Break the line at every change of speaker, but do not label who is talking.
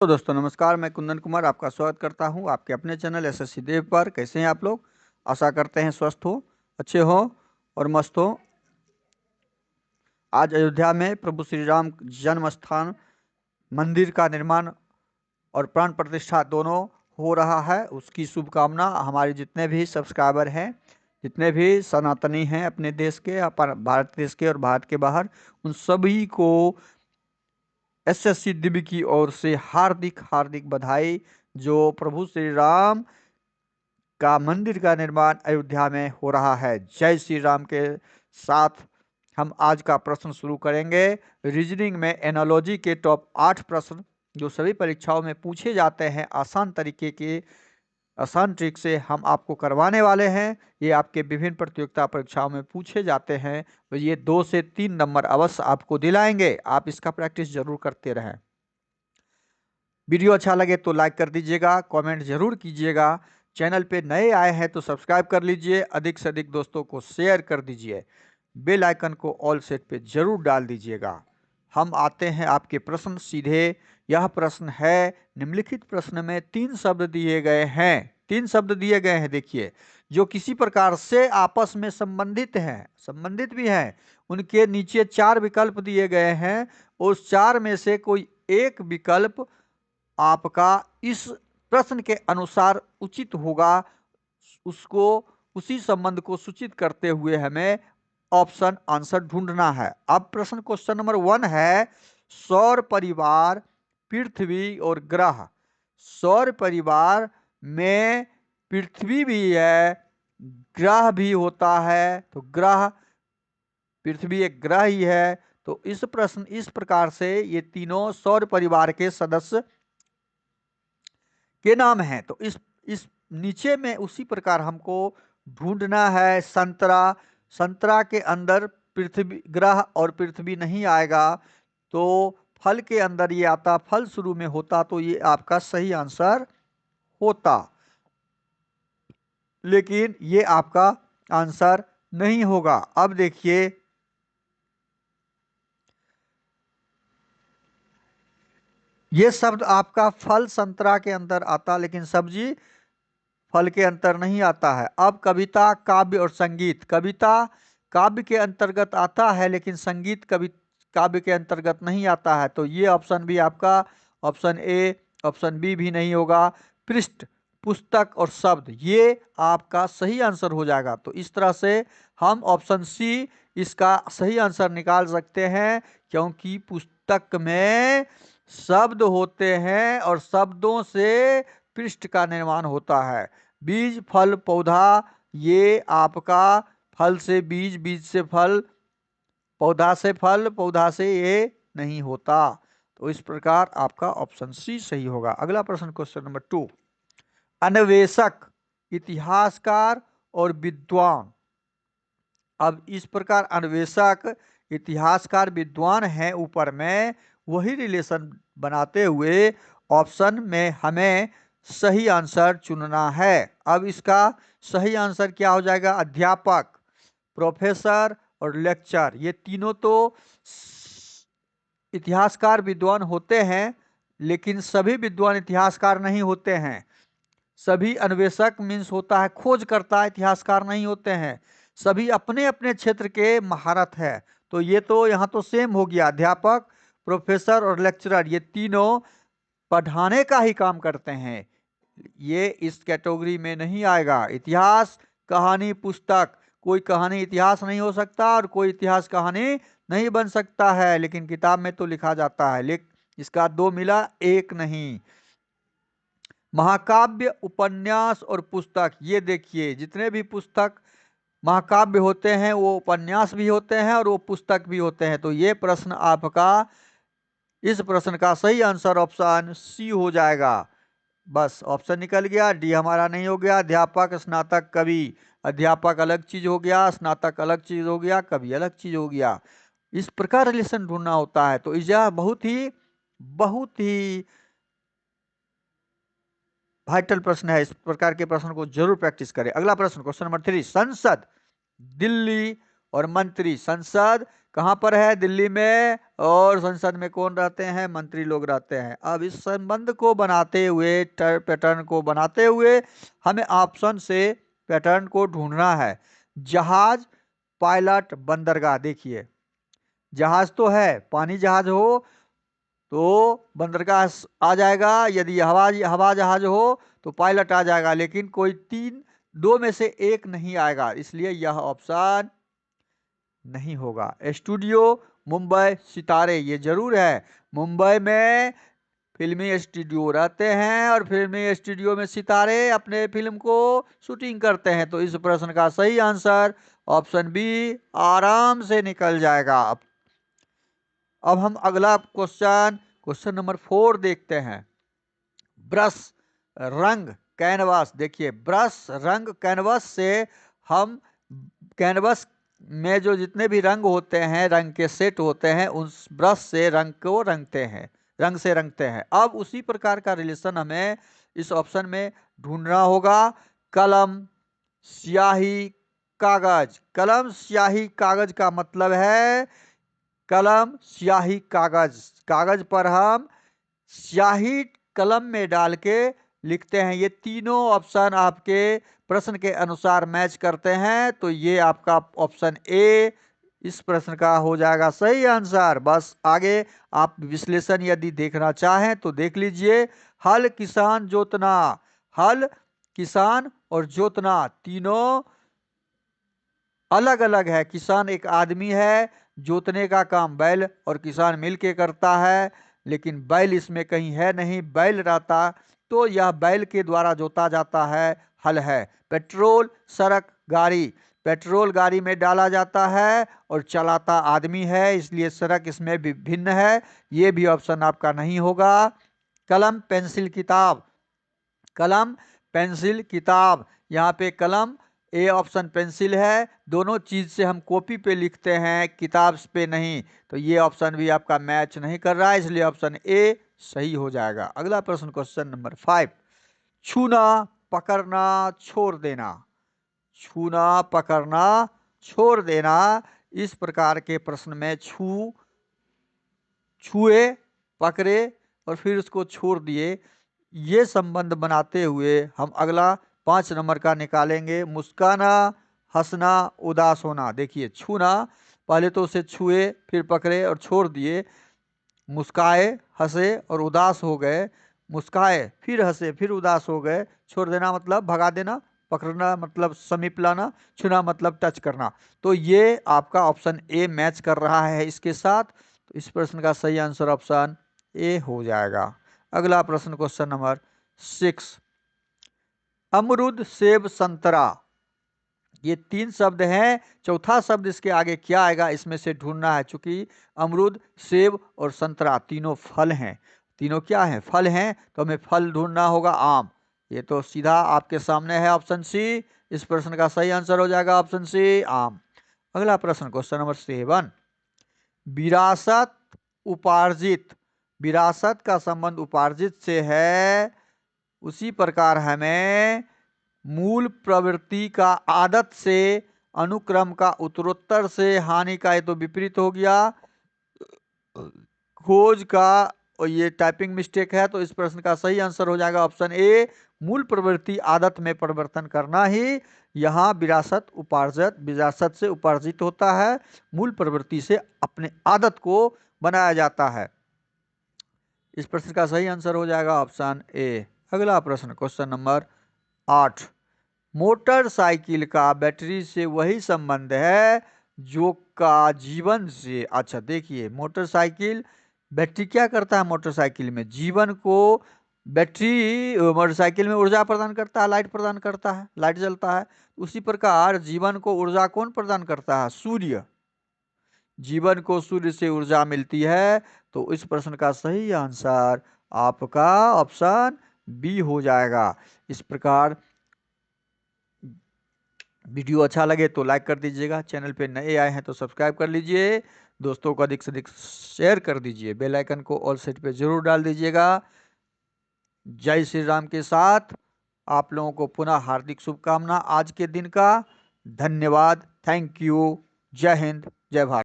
तो दोस्तों नमस्कार, मैं कुंदन कुमार आपका स्वागत करता हूं आपके अपने चैनल एसएससी देव पर। कैसे हैं आप लोग? आशा करते हैं स्वस्थ हो, अच्छे हो और मस्त हो। आज अयोध्या में प्रभु श्री राम जन्म स्थान मंदिर का निर्माण और प्राण प्रतिष्ठा दोनों हो रहा है। उसकी शुभकामना हमारे जितने भी सब्सक्राइबर हैं, जितने भी सनातनी हैं अपने देश के, भारत देश के और भारत के बाहर, उन सभी को एसएससी दिव्य की ओर से हार्दिक हार्दिक बधाई। जो प्रभु श्री राम का मंदिर का निर्माण अयोध्या में हो रहा है। जय श्री राम के साथ हम आज का प्रश्न शुरू करेंगे। रीजनिंग में एनालॉजी के टॉप 8 प्रश्न जो सभी परीक्षाओं में पूछे जाते हैं, आसान तरीके के आसान ट्रिक से हम आपको करवाने वाले हैं। ये आपके विभिन्न प्रतियोगिता परीक्षाओं में पूछे जाते हैं, तो ये 2 से 3 नंबर अवश्य आपको दिलाएंगे। आप इसका प्रैक्टिस जरूर करते रहें। वीडियो अच्छा लगे तो लाइक कर दीजिएगा, कमेंट जरूर कीजिएगा। चैनल पे नए आए हैं तो सब्सक्राइब कर लीजिए, अधिक से अधिक दोस्तों को शेयर कर दीजिए, बेल आइकन को ऑल सेट पे जरूर डाल दीजिएगा। हम आते हैं आपके प्रश्न सीधे। यह प्रश्न है, निम्नलिखित प्रश्न में 3 शब्द दिए गए हैं। 3 शब्द दिए गए हैं, देखिए, जो किसी प्रकार से आपस में संबंधित हैं, संबंधित भी हैं। उनके नीचे 4 विकल्प दिए गए हैं। उस 4 में से कोई एक विकल्प आपका इस प्रश्न के अनुसार उचित होगा। उसको, उसी संबंध को सूचित करते हुए हमें ऑप्शन आंसर ढूंढना है। अब प्रश्न क्वेश्चन नंबर 1 है, सौर परिवार, पृथ्वी और ग्रह। सौर परिवार में पृथ्वी भी है, ग्रह भी होता है, तो ग्रह, पृथ्वी एक ग्रह ही है। तो इस प्रश्न इस प्रकार से ये तीनों सौर परिवार के सदस्य के नाम हैं। तो इस नीचे में उसी प्रकार हमको ढूंढना है संतरा। संतरा के अंदर पृथ्वी, ग्रह और पृथ्वी नहीं आएगा, तो फल के अंदर ये आता, फल शुरू में होता, तो ये आपका सही आंसर होता। लेकिन ये आपका आंसर नहीं होगा। अब देखिए, ये शब्द आपका फल संतरा के अंदर आता, लेकिन सब्जी फल के अंतर नहीं आता है। अब कविता, काव्य और संगीत। कविता काव्य के अंतर्गत आता है, लेकिन संगीत कवि काव्य के अंतर्गत नहीं आता है। तो ये ऑप्शन भी आपका, ऑप्शन ए, ऑप्शन बी भी नहीं होगा। पृष्ठ, पुस्तक और शब्द, ये आपका सही आंसर हो जाएगा। तो इस तरह से हम ऑप्शन सी इसका सही आंसर निकाल सकते हैं, क्योंकि पुस्तक में शब्द होते हैं और शब्दों से पृष्ठ का निर्माण होता है। बीज, फल, पौधा, ये आपका फल से बीज, बीज से फल, पौधा से फल, पौधा से ये नहीं होता। तो इस प्रकार आपका ऑप्शन सी सही होगा। अगला प्रश्न क्वेश्चन नंबर 2, अन्वेषक, इतिहासकार और विद्वान। अब इस प्रकार अन्वेषक, इतिहासकार, विद्वान है ऊपर में, वही रिलेशन बनाते हुए ऑप्शन में हमें सही आंसर चुनना है। अब इसका सही आंसर क्या हो जाएगा? अध्यापक, प्रोफेसर और लेक्चर। ये तीनों तो इतिहासकार विद्वान होते हैं, लेकिन सभी विद्वान इतिहासकार नहीं होते हैं। सभी अन्वेषक मीन्स होता है खोज करता, इतिहासकार नहीं होते हैं। सभी अपने अपने क्षेत्र के महारत है। तो ये तो यहाँ तो सेम हो गया। अध्यापक, प्रोफेसर और लेक्चरर, ये तीनों पढ़ाने का ही काम करते हैं। ये इस कैटेगरी में नहीं आएगा। इतिहास, कहानी, पुस्तक, कोई कहानी इतिहास नहीं हो सकता और कोई इतिहास कहानी नहीं बन सकता है, लेकिन किताब में तो लिखा जाता है। इसका 2 मिला, 1 नहीं। महाकाव्य, उपन्यास और पुस्तक, ये देखिए, जितने भी पुस्तक महाकाव्य होते हैं वो उपन्यास भी होते हैं और वो पुस्तक भी होते हैं। तो ये प्रश्न आपका, इस प्रश्न का सही आंसर ऑप्शन सी हो जाएगा। बस ऑप्शन निकल गया, डी हमारा नहीं हो गया। अध्यापक, स्नातक, कवि। अध्यापक अलग चीज हो गया, स्नातक अलग चीज हो गया, कवि अलग चीज हो गया। इस प्रकार रिलेशन ढूंढना होता है। तो यह बहुत ही वाइटल प्रश्न है। इस प्रकार के प्रश्न को जरूर प्रैक्टिस करें। अगला प्रश्न क्वेश्चन नंबर 3, संसद, दिल्ली और मंत्री। संसद कहाँ पर है? दिल्ली में। और संसद में कौन रहते हैं? मंत्री लोग रहते हैं। अब इस संबंध को बनाते हुए, पैटर्न को बनाते हुए हमें ऑप्शन से पैटर्न को ढूंढना है। जहाज, पायलट, बंदरगाह। देखिए, जहाज तो है, पानी जहाज हो तो बंदरगाह आ जाएगा, यदि हवा जहाज हो तो पायलट आ जाएगा, लेकिन कोई दो में से एक नहीं आएगा, इसलिए यह ऑप्शन नहीं होगा। स्टूडियो, मुंबई, सितारे, ये जरूर है। मुंबई में फिल्मी स्टूडियो रहते हैं और फिल्मी स्टूडियो में सितारे अपने फिल्म को शूटिंग करते हैं। तो इस प्रश्न का सही आंसर ऑप्शन बी आराम से निकल जाएगा। अब हम अगला क्वेश्चन नंबर 4 देखते हैं। ब्रश, रंग, कैनवास। देखिए, ब्रश, रंग, कैनवास से हम कैनवास में जो जितने भी रंग होते हैं, रंग के सेट होते हैं, उस ब्रश से रंग को रंगते हैं, रंग से रंगते हैं। अब उसी प्रकार का रिलेशन हमें इस ऑप्शन में ढूंढना होगा। कलम, स्याही, कागज। कलम, स्याही, कागज का मतलब है कलम, स्याही, कागज। कागज पर हम स्याही कलम में डाल के लिखते हैं। ये तीनों ऑप्शन आपके प्रश्न के अनुसार मैच करते हैं, तो ये आपका ऑप्शन ए इस प्रश्न का हो जाएगा सही आंसर। बस आगे आप विश्लेषण यदि देखना चाहें तो देख लीजिए। हल, किसान, जोतना। हल, किसान और जोतना तीनों अलग अलग है। किसान एक आदमी है, जोतने का काम बैल और किसान मिलके करता है, लेकिन बैल इसमें कहीं है नहीं। बैल रहता तो यह बैल के द्वारा जोता जाता है, हल है। पेट्रोल, सड़क, गाड़ी। पेट्रोल गाड़ी में डाला जाता है और चलाता आदमी है, इसलिए सड़क इसमें भिन्न है, ये भी ऑप्शन आपका नहीं होगा। कलम, पेंसिल, किताब। कलम, पेंसिल, किताब। यहाँ पे कलम, ए ऑप्शन पेंसिल है, दोनों चीज से हम कॉपी पे लिखते हैं, किताब पे नहीं, तो ये ऑप्शन भी आपका मैच नहीं कर रहा है, इसलिए ऑप्शन ए सही हो जाएगा। अगला प्रश्न, क्वेश्चन नंबर 5। छूना, पकड़ना, छोड़ देना। छूना, पकड़ना, छोड़ देना, इस प्रकार के प्रश्न में छुए, पकड़े और फिर उसको छोड़ दिए, ये संबंध बनाते हुए हम अगला 5 नंबर का निकालेंगे। मुस्काना, हंसना, उदास होना। देखिए, छूना, पहले तो उसे छुए, फिर पकड़े और छोड़ दिए, मुस्काए, हंसे और उदास हो गए, मुस्काए, फिर हंसे, फिर उदास हो गए। छोड़ देना मतलब भगा देना, पकड़ना मतलब समीप लाना, छूना मतलब टच करना। तो ये आपका ऑप्शन ए मैच कर रहा है इसके साथ, तो इस प्रश्न का सही आंसर ऑप्शन ए हो जाएगा। अगला प्रश्न, क्वेश्चन नंबर 6। अमरूद, सेब, संतरा, ये 3 शब्द हैं, चौथा शब्द इसके आगे क्या आएगा इसमें से ढूंढना है। चूंकि अमरूद, सेब और संतरा तीनों फल हैं, तीनों क्या हैं? फल हैं, तो हमें फल ढूंढना होगा। आम, ये तो सीधा आपके सामने है, ऑप्शन सी इस प्रश्न का सही आंसर हो जाएगा, ऑप्शन सी आम। अगला प्रश्न, क्वेश्चन नंबर 7। विरासत, उपार्जित। विरासत का संबंध उपार्जित से है, उसी प्रकार हमें मूल प्रवृत्ति का आदत से, अनुक्रम का उत्तरोत्तर से, हानि का ये तो विपरीत हो गया, खोज का, और ये टाइपिंग मिस्टेक है, तो इस प्रश्न का सही आंसर हो जाएगा ऑप्शन ए मूल प्रवृत्ति आदत में परिवर्तन करना ही यहाँ विरासत से उपार्जित होता है, मूल प्रवृत्ति से अपने आदत को बनाया जाता है। इस प्रश्न का सही आंसर हो जाएगा ऑप्शन ए। अगला प्रश्न, क्वेश्चन नंबर 8। मोटरसाइकिल का बैटरी से वही संबंध है जो का जीवन से। अच्छा, देखिए, मोटरसाइकिल, बैटरी क्या करता है? मोटरसाइकिल में जीवन को, बैटरी मोटरसाइकिल में ऊर्जा प्रदान करता है, लाइट प्रदान करता है, लाइट जलता है। उसी प्रकार जीवन को ऊर्जा कौन प्रदान करता है? सूर्य। जीवन को सूर्य से ऊर्जा मिलती है, तो इस प्रश्न का सही आंसर आपका ऑप्शन बी हो जाएगा। इस प्रकार वीडियो अच्छा लगे तो लाइक कर दीजिएगा, चैनल पे नए आए हैं तो सब्सक्राइब कर लीजिए, दोस्तों को अधिक से अधिक शेयर कर दीजिए, बेल आइकन को ऑल सेट पे जरूर डाल दीजिएगा। जय श्री राम के साथ आप लोगों को पुनः हार्दिक शुभकामना आज के दिन का। धन्यवाद, थैंक यू, जय हिंद, जय भारत।